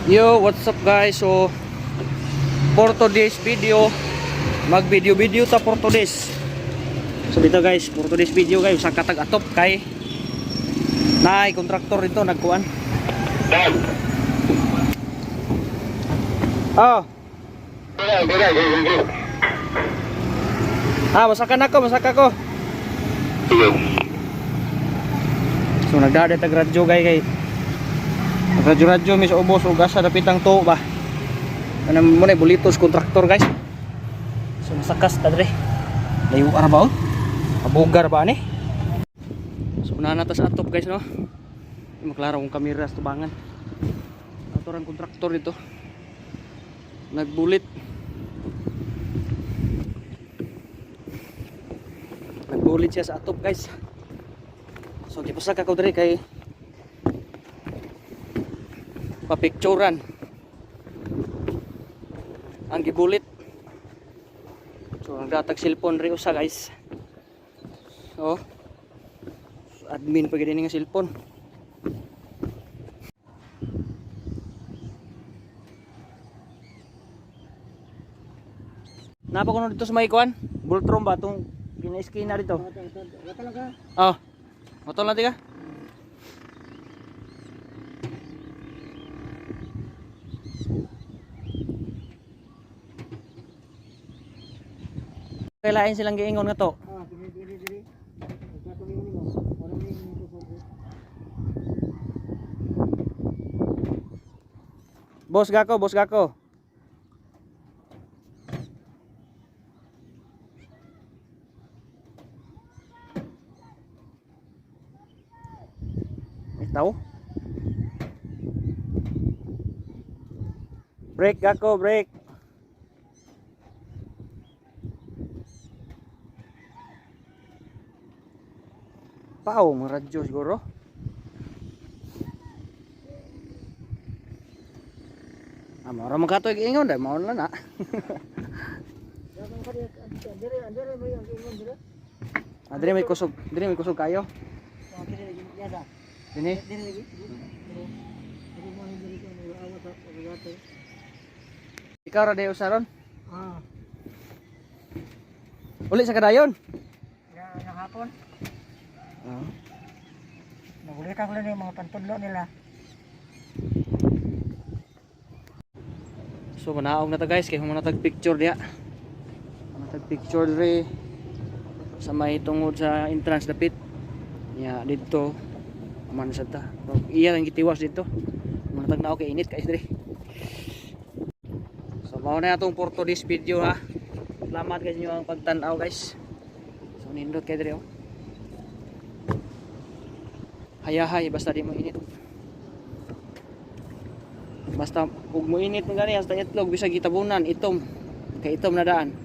Yo, what's up guys? So for today's video, mag-video ta for today's. So dito guys, for today's video guys, sa katag atop kay naay kontraktor dito nagkuan. Oh. Masakan ako. So nagdada tag radyo kay radyo mis ubos ug asa dapitang to ba. Kanang mo na bulitos kontraktor guys. So masakas ta dre. Layo ara ba? Abugar ba ni? So unahan na ta sa atop guys no. Maklaro kung kamera sa tubangan. Ato rang kontraktor dito. Nagbulit siya sa atop guys. So gipasak ako dre kay papicturan ang gibulit. So ang datag cellphone re usa guys. So admin pa gid nga cellphone. Napa ko dito sa may kuan? Bultrom ba tong kina-skina dito? Oh. Motol natin ka? Kailain silang giingon nga to. Bos gako. Tahu? Break gako, break. Pao, radyo siguro. Mora magkatoy ingon dai mao na. Dire may kusog kayo. Ini. Ikaw ra dayo saron? Uli sa kadayon? Yang hapon. Oh. Nagulit ako lang yung mga pantudlo nila. So manaog na ta guys kay humana tag picture diha. Tag picture dre sa may tungod sa entrance dapit. Ya dito man sa ta. Iya lang gitiwas dito. Manatag na okay init guys dre. So mao na atong for today's video ha. Salamat guys niyo ang pagtan-aw guys. So nindot kay dre oh. Hayahay basta di mo init. Basta ug mo init ng gani hasta itlog bisag gitabunan itom. Kay itom na daan.